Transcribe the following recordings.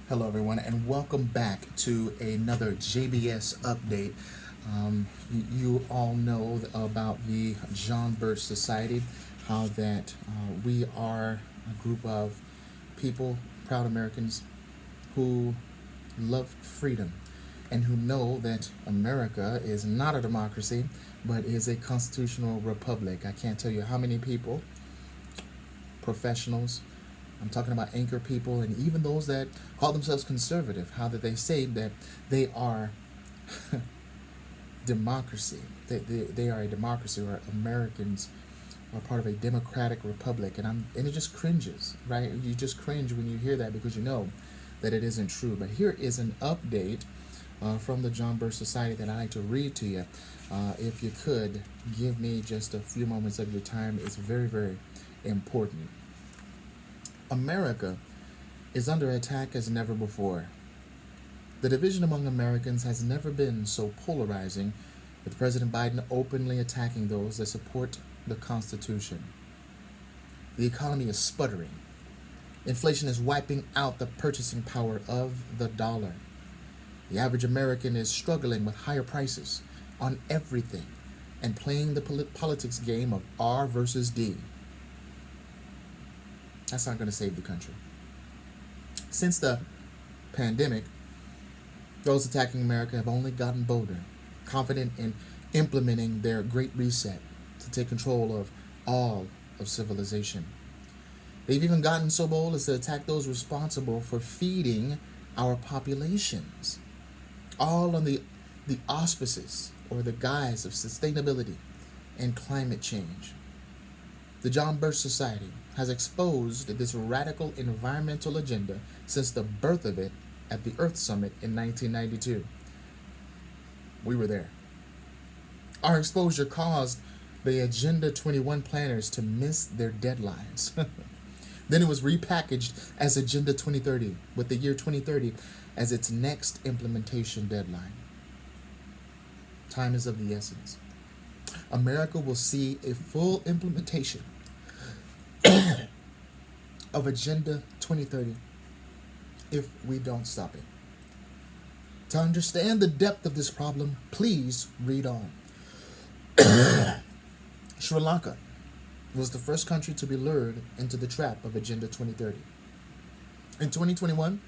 Hello, everyone, and welcome back to another JBS update. You all know about the John Birch Society, how that we are a group of people, proud Americans, who love freedom and who know that America is not a democracy but is a constitutional republic. I can't tell you how many people, professionals, I'm talking about anchor people and even those that call themselves conservative, how that they say that they are democracy. They are a democracy, or Americans are part of a democratic republic. And it just cringes, right? You just cringe when you hear that because you know that it isn't true. But here is an update from the John Birch Society that I'd like to read to you. If you could give me just a few moments of your time, it's very, very important. America is under attack as never before. The division among Americans has never been so polarizing, with President Biden openly attacking those that support the Constitution. The economy is sputtering. Inflation is wiping out the purchasing power of the dollar. The average American is struggling with higher prices on everything and playing the politics game of R versus D. That's not going to save the country. Since the pandemic, those attacking America have only gotten bolder, confident in implementing their Great Reset to take control of all of civilization. They've even gotten so bold as to attack those responsible for feeding our populations, all on the auspices or the guise of sustainability and climate change. The John Birch Society has exposed this radical environmental agenda since the birth of it at the Earth Summit in 1992. We were there. Our exposure caused the Agenda 21 planners to miss their deadlines. Then it was repackaged as Agenda 2030, with the year 2030 as its next implementation deadline. Time is of the essence. America will see a full implementation of Agenda 2030 if we don't stop it. To understand the depth of this problem, please read on. Sri Lanka was the first country to be lured into the trap of Agenda 2030. In 2021,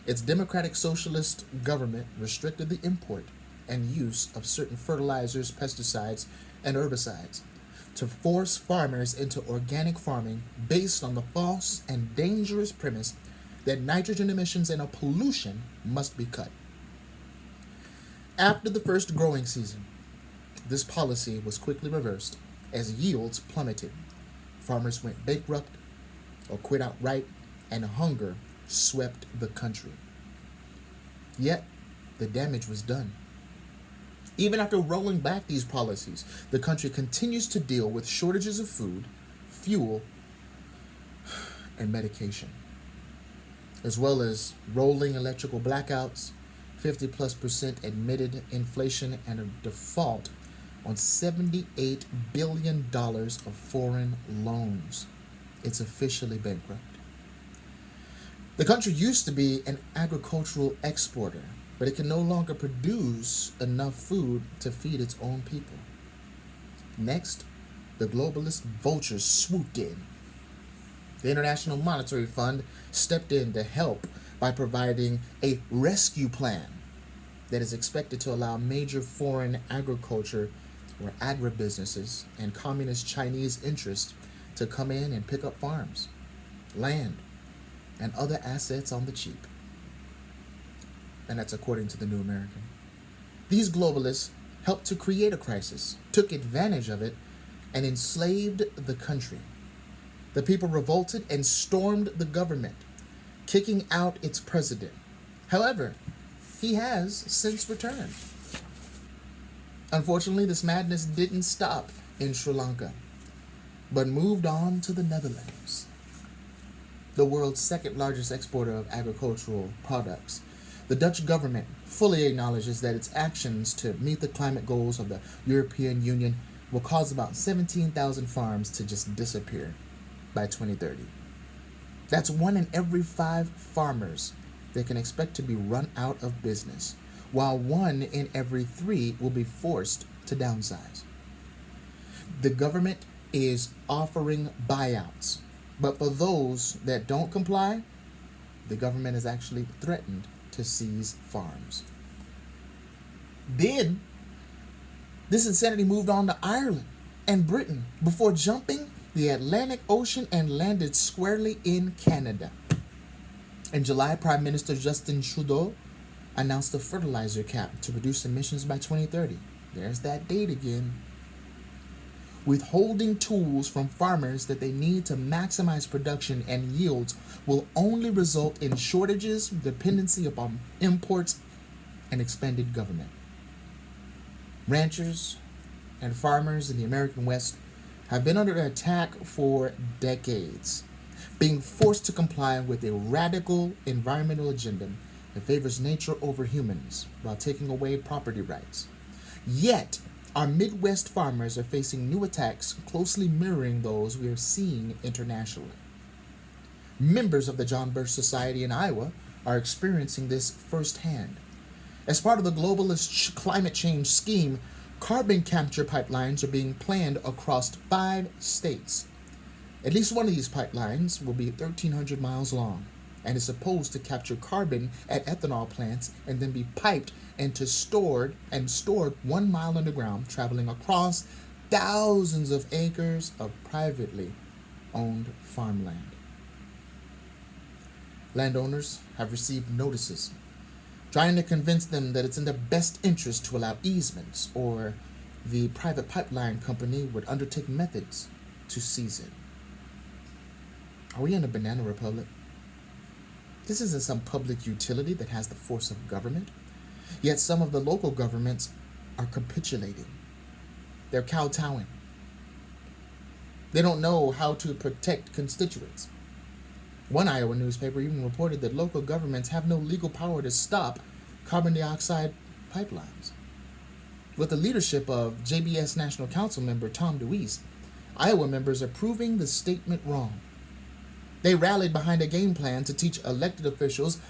its democratic socialist government restricted the import and use of certain fertilizers, pesticides, and herbicides to force farmers into organic farming based on the false and dangerous premise that nitrogen emissions and pollution must be cut. After the first growing season, this policy was quickly reversed as yields plummeted. Farmers went bankrupt or quit outright, and hunger swept the country. Yet, the damage was done. Even after rolling back these policies, the country continues to deal with shortages of food, fuel, and medication, as well as rolling electrical blackouts, 50+% admitted inflation, and a default on $78 billion of foreign loans. It's officially bankrupt. The country used to be an agricultural exporter, but it can no longer produce enough food to feed its own people. Next, the globalist vultures swooped in. The International Monetary Fund stepped in to help by providing a rescue plan that is expected to allow major foreign agriculture or agribusinesses and communist Chinese interests to come in and pick up farms, land, and other assets on the cheap. And that's according to the New American. These globalists helped to create a crisis, took advantage of it, and enslaved the country. The people revolted and stormed the government, kicking out its president. However, he has since returned. Unfortunately, this madness didn't stop in Sri Lanka, but moved on to the Netherlands, the world's second largest exporter of agricultural products. The Dutch government fully acknowledges that its actions to meet the climate goals of the European Union will cause about 17,000 farms to just disappear by 2030. That's 1 in every 5 farmers they can expect to be run out of business, while 1 in every 3 will be forced to downsize. The government is offering buyouts, but for those that don't comply, the government has actually threatened to seize farms. Then, this insanity moved on to Ireland and Britain before jumping the Atlantic Ocean and landed squarely in Canada. In July, Prime Minister Justin Trudeau announced a fertilizer cap to reduce emissions by 2030. There's that date again. Withholding tools from farmers that they need to maximize production and yields will only result in shortages, dependency upon imports, and expanded government. Ranchers and farmers in the American West have been under attack for decades, being forced to comply with a radical environmental agenda that favors nature over humans while taking away property rights. Yet, our Midwest farmers are facing new attacks closely mirroring those we are seeing internationally. Members of the John Birch Society in Iowa are experiencing this firsthand. As part of the globalist climate change scheme, carbon capture pipelines are being planned across 5 states. At least one of these pipelines will be 1,300 miles long and is supposed to capture carbon at ethanol plants and then be piped into stored 1 mile underground, traveling across thousands of acres of privately owned farmland. Landowners have received notices trying to convince them that it's in their best interest to allow easements, or the private pipeline company would undertake methods to seize it. Are we in a banana republic? This isn't some public utility that has the force of government, yet some of the local governments are capitulating. They're kowtowing. They don't know how to protect constituents. One Iowa newspaper even reported that local governments have no legal power to stop carbon dioxide pipelines. With the leadership of JBS National Council member Tom DeWeese, Iowa members are proving the statement wrong. They rallied behind a game plan to teach elected officials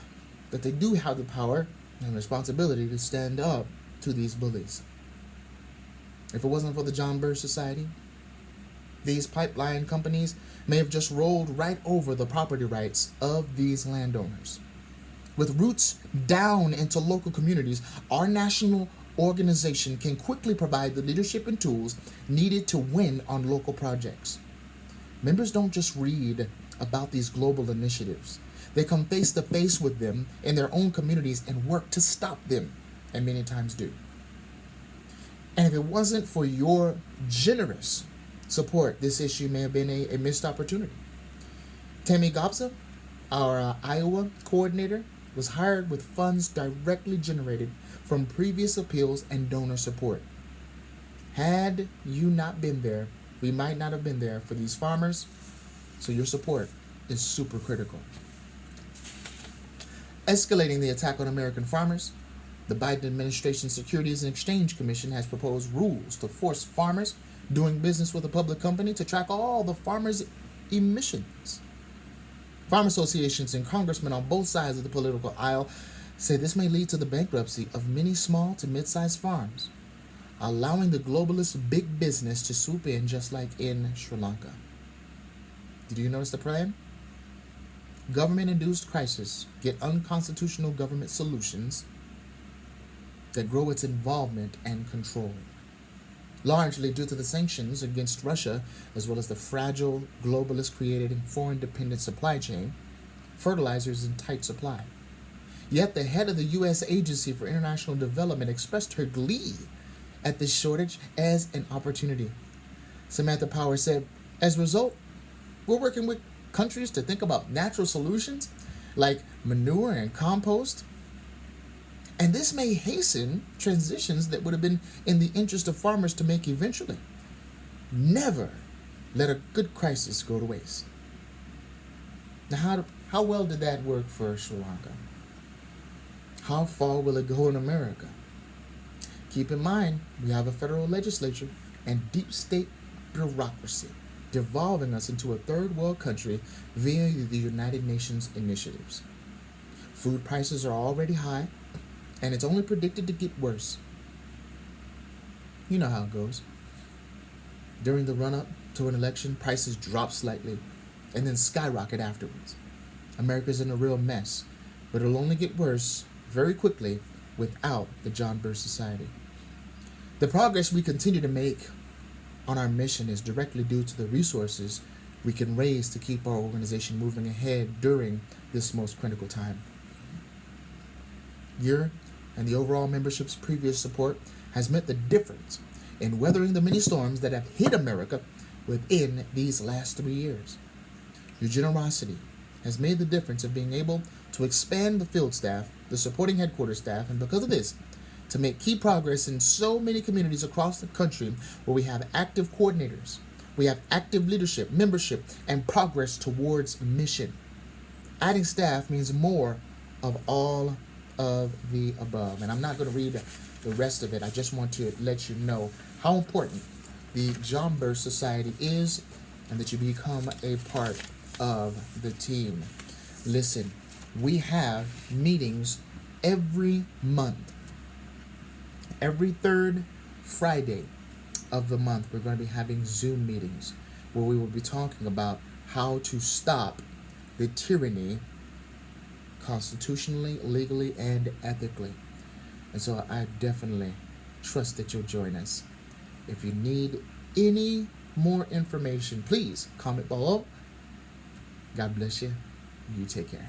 that they do have the power and responsibility to stand up to these bullies. If it wasn't for the John Birch Society, these pipeline companies may have just rolled right over the property rights of these landowners. With roots down into local communities, our national organization can quickly provide the leadership and tools needed to win on local projects. Members don't just read about these global initiatives. They come face to face with them in their own communities and work to stop them, and many times do. And if it wasn't for your generous support, this issue may have been a missed opportunity. Tammy Gopsa, our Iowa coordinator, was hired with funds directly generated from previous appeals and donor support. Had you not been there, we might not have been there for these farmers, so your support is super critical. Escalating the attack on American farmers, the Biden administration's Securities and Exchange Commission has proposed rules to force farmers doing business with a public company to track all the farmers' emissions. Farm associations and congressmen on both sides of the political aisle say this may lead to the bankruptcy of many small to mid-sized farms, allowing the globalist big business to swoop in just like in Sri Lanka. Did you notice the plan? Government-induced crises get unconstitutional government solutions that grow its involvement and control. Largely due to the sanctions against Russia, as well as the fragile globalist created foreign dependent supply chain, fertilizer is in tight supply. Yet the head of the U.S. Agency for International Development expressed her glee at this shortage as an opportunity. Samantha Power said, as a result, we're working with countries to think about natural solutions like manure and compost. And this may hasten transitions that would have been in the interest of farmers to make eventually. Never let a good crisis go to waste. Now, how well did that work for Sri Lanka? How far will it go in America? Keep in mind, we have a federal legislature and deep state bureaucracy devolving us into a third world country via the United Nations initiatives. Food prices are already high, and it's only predicted to get worse. You know how it goes. During the run up to an election, prices drop slightly and then skyrocket afterwards. America's in a real mess, but it'll only get worse very quickly without the John Birch Society. The progress we continue to make on our mission is directly due to the resources we can raise to keep our organization moving ahead during this most critical time. Your and the overall membership's previous support has meant the difference in weathering the many storms that have hit America within these last 3 years. Your generosity has made the difference of being able to expand the field staff, the supporting headquarters staff, and because of this, to make key progress in so many communities across the country where we have active coordinators, we have active leadership, membership, and progress towards mission. Adding staff means more of all of the above. And I'm not going to read the rest of it. I just want to let you know how important the John Birch Society is and that you become a part of the team. Listen, we have meetings every month. Every third Friday of the month, we're going to be having Zoom meetings where we will be talking about how to stop the tyranny constitutionally, legally, and ethically. And so I definitely trust that you'll join us. If you need any more information, please comment below. God bless you. You take care.